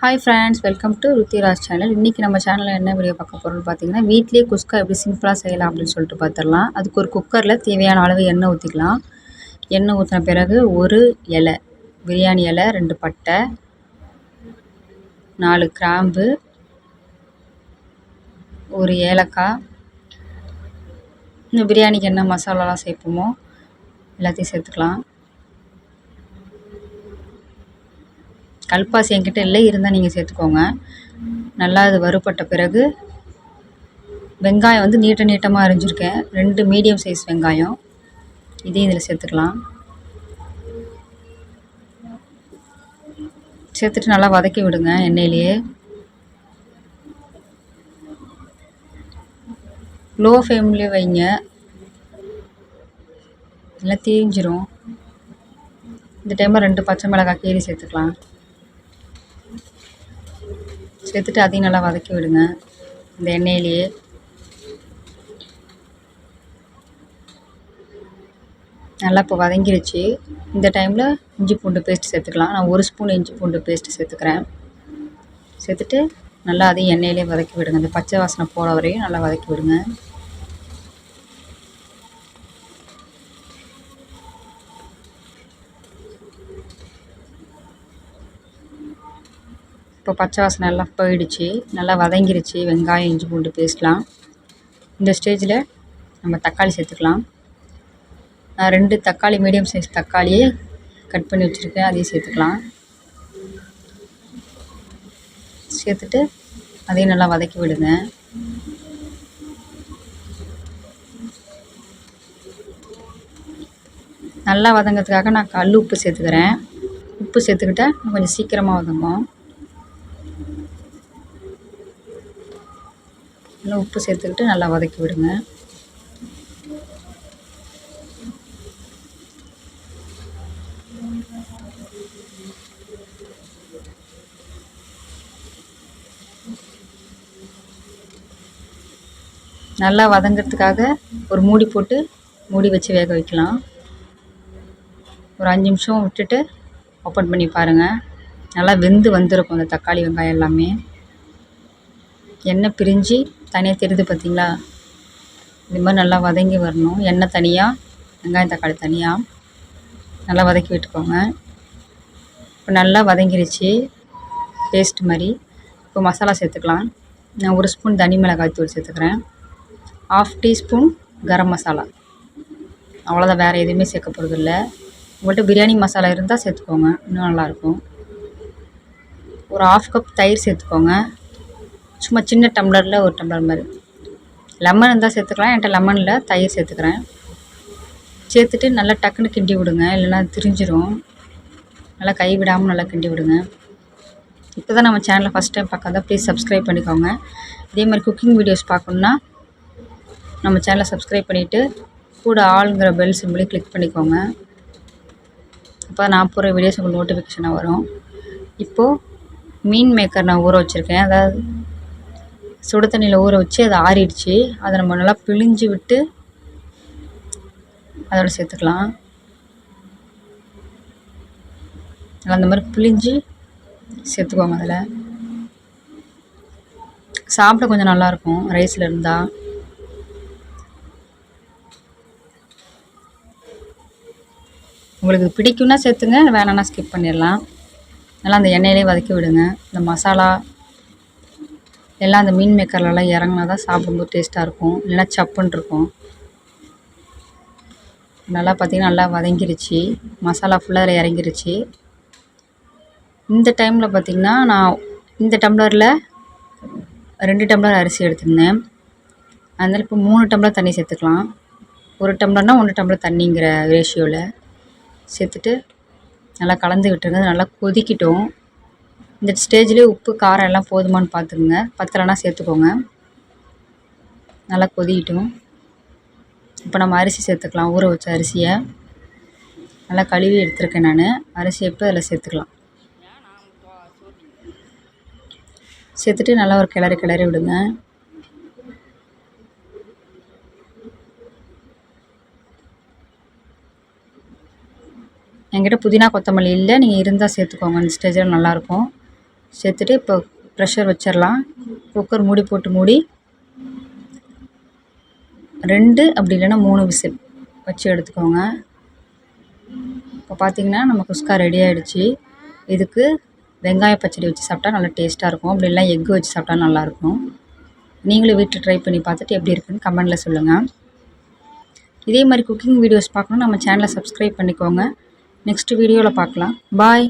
Hi friends, welcome to Ruthiraj channel. இன்றைக்கி நம்ம சேனலில் என்ன வீடியோ பார்க்க போகிறோம்னு பார்த்தீங்கன்னா, வீட்டிலேயே குஸ்கா எப்படி சிம்பிளாக செய்யலாம் அப்படின்னு சொல்லிட்டு பார்த்துடலாம். அதுக்கு ஒரு குக்கரில் தேவையான அளவு எண்ணெய் ஊற்றிக்கலாம். எண்ணெய் ஊற்றின பிறகு ஒரு இலை, பிரியாணி இலை, 2 பட்டை, 4 கிராம்பு, ஒரு ஏலக்காய், இன்னும் பிரியாணிக்கு என்ன மசாலாலாம் சேர்ப்போமோ எல்லாத்தையும் சேர்த்துக்கலாம். கல்பாசி என்கிட்ட இல்லை, இருந்தால் நீங்கள் சேர்த்துக்கோங்க. நல்லா அது வறுபட்ட பிறகு வெங்காயம் வந்து நீட்டமாக அரிஞ்சிருக்கேன். 2 மீடியம் சைஸ் வெங்காயம், இதையும் இதில் சேர்த்துக்கலாம். சேர்த்துட்டு நல்லா வதக்கி விடுங்க எண்ணெயிலேயே. லோ ஃப்ளேம்லேயே வைங்க, எல்லாம் தீஞ்சிரும். இந்த டைமில் 2 பச்சை மிளகாய் கீரி சேர்த்துக்கலாம். சேர்த்துட்டு அதையும் நல்லா வதக்கி விடுங்க இந்த எண்ணெயிலேயே. நல்லா இப்போ வதங்கிருச்சு. இந்த டைமில் இஞ்சி பூண்டு பேஸ்ட் சேர்த்துக்கலாம். நான் 1 ஸ்பூன் இஞ்சி பூண்டு பேஸ்ட்டு சேர்த்துக்கிறேன். சேர்த்துட்டு நல்லா அதையும் எண்ணெயிலே வதக்கி விடுங்க. இந்த பச்சை வாசனை போகிற வரையும் நல்லா வதக்கி விடுங்க. இப்போ பச்சை வாசனை எல்லாம் போயிடுச்சு, நல்லா வதங்கிருச்சு வெங்காயம் இஞ்சி பூண்டு பேஸ்ட்லாம். இந்த ஸ்டேஜில் நம்ம தக்காளி சேர்த்துக்கலாம். நான் 2 தக்காளி, மீடியம் சைஸ் தக்காளியே கட் பண்ணி வச்சுருக்கேன், அதையும் சேர்த்துக்கலாம். சேர்த்துட்டு அதையும் நல்லா வதக்கி விடுங்க. நல்லா வதங்கிறதுக்காக நான் கல் உப்பு சேர்த்துக்கிறேன். உப்பு சேர்த்துக்கிட்டா கொஞ்சம் சீக்கிரமாக வதங்கும். நல்லா உப்பு சேர்த்துக்கிட்டு நல்லா வதக்கி விடுங்க. நல்லா வதங்கிறதுக்காக ஒரு மூடி போட்டு மூடி வச்சு வேக வைக்கலாம். ஒரு 5 நிமிஷம் விட்டுட்டு ஓப்பன் பண்ணி பாருங்கள். நல்லா வெந்து வந்திருக்கும் அந்த தக்காளி வெங்காயம் எல்லாமே. எண்ணெய் பிரிஞ்சு தனியாக தெரியுது பார்த்தீங்களா? இது மாதிரி நல்லா வதங்கி வரணும். எண்ணெய் தனியாக, வெங்காயம் தக்காளி தனியாக நல்லா வதக்கி விட்டுக்கோங்க. இப்போ நல்லா வதங்கிருச்சு பேஸ்ட் மாதிரி. இப்போ மசாலா சேர்த்துக்கலாம். நான் 1 ஸ்பூன் தனி மிளகாய் தூள் சேர்த்துக்கிறேன். 1/2 டீஸ்பூன் கரம் மசாலா, அவ்வளோதான், வேறு எதுவுமே சேர்க்க போகிறதில்ல. உங்கள்கிட்ட பிரியாணி மசாலா இருந்தால் சேர்த்துக்கோங்க, இன்னும் நல்லாயிருக்கும். ஒரு 1/2 கப் தயிர் சேர்த்துக்கோங்க. சும்மா சின்ன டம்ளரில் 1 டம்ளர் மாதிரி. லெமன் இருந்தால் சேர்த்துக்கலாம், என்கிட்ட லெமனில் தயிர் சேர்த்துக்கிறேன். சேர்த்துட்டு நல்லா டக்குன்னு கிண்டி விடுங்க, இல்லைன்னா திரிஞ்சிரும். நல்லா கை விடாமல் நல்லா கிண்டி விடுங்க. இப்போ தான் நம்ம சேனலை ஃபஸ்ட் டைம் பார்க்காதா ப்ளீஸ் சப்ஸ்கிரைப் பண்ணிக்கோங்க. இதே மாதிரி குக்கிங் வீடியோஸ் பார்க்கணுன்னா நம்ம சேனலை சப்ஸ்கிரைப் பண்ணிவிட்டு கூட ஆளுங்கிற பெல் சிம்பிளை கிளிக் பண்ணிக்கோங்க. அப்போ நான் போகிற வீடியோஸ் உங்களுக்கு நோட்டிஃபிகேஷனாக வரும். இப்போது மீன் மேக்கர் நான் ஊற வச்சுருக்கேன். அதாவது சுடு தண்ணியில் ஊற வச்சு அது ஆறிடுச்சு. அதை நம்ம நல்லா பிழிஞ்சு விட்டு அதோடு சேர்த்துக்கலாம். நல்லா அந்த மாதிரி பிழிஞ்சு சேர்த்துக்கோங்க. அதில் சாப்பிட கொஞ்சம் நல்லாயிருக்கும் ரைஸில் இருந்தால். உங்களுக்கு பிடிக்கும்னா சேர்த்துங்க, வேணான்னா ஸ்கிப் பண்ணிடலாம். நல்லா அந்த எண்ணெயிலே வதக்கி விடுங்க. இந்த மசாலா எல்லாம் அந்த மீன் மேக்கர்லலாம் இறங்கினா தான் சாப்பிடும்போது டேஸ்ட்டாக இருக்கும், இல்லைன்னா சப்புன்னு இருக்கும். நல்லா பார்த்திங்கன்னா நல்லா வதங்கிருச்சு, மசாலா ஃபுல்லாக இறங்கிருச்சு. இந்த டைமில் பார்த்திங்கன்னா நான் இந்த டம்ளரில் 2 டம்ளர் அரிசி எடுத்துருந்தேன். அதனால் இப்போ 3 டம்ளர் தண்ணி சேர்த்துக்கலாம். 1 டம்ளர்னால் 1 டம்ளர் தண்ணிங்கிற ரேஷியோவில் சேர்த்துட்டு நல்லா கலந்து விட்டுருங்க. நல்லா கொதிக்கிட்டோம். இந்த ஸ்டேஜ்லேயே உப்பு காரம் எல்லாம் போதுமானு பார்த்துக்குங்க, பத்தலைன்னா சேர்த்துக்கோங்க. நல்லா கொதிக்கிட்டோம். இப்போ நம்ம அரிசி சேர்த்துக்கலாம். ஊற வச்ச அரிசியை நல்லா கழுவி எடுத்துருக்கேன் நான். அரிசியை இப்போ அதில் சேர்த்துக்கலாம். சேர்த்துட்டு நல்லா ஒரு கிளறி விடுங்க. என்கிட்ட புதினா கொத்தமல்லி இல்லை, நீங்கள் இருந்தால் சேர்த்துக்கோங்க. இந்த ஸ்டேஜில் நல்லாயிருக்கும். சேர்த்துட்டு இப்போ ப்ரெஷர் வச்சிடலாம். குக்கர் மூடி போட்டு மூடி 2 அப்படி இல்லைன்னா 3 விசில் வச்சு எடுத்துக்கோங்க. இப்போ பார்த்தீங்கன்னா நம்ம குஸ்கா ரெடி ஆகிடுச்சு. இதுக்கு வெங்காய பச்சடி வச்சு சாப்பிட்டா நல்லா டேஸ்ட்டாக இருக்கும். அப்படி இல்லை எக்கு வச்சு சாப்பிட்டா நல்லாயிருக்கும். நீங்களும் வீட்டில் ட்ரை பண்ணி பார்த்துட்டு எப்படி இருக்குன்னு கமெண்டில் சொல்லுங்கள். இதே மாதிரி குக்கிங் வீடியோஸ் பார்க்கணும் நம்ம சேனலை சப்ஸ்கிரைப் பண்ணிக்கோங்க. நெக்ஸ்ட் வீடியோவில் பார்க்கலாம். பாய்.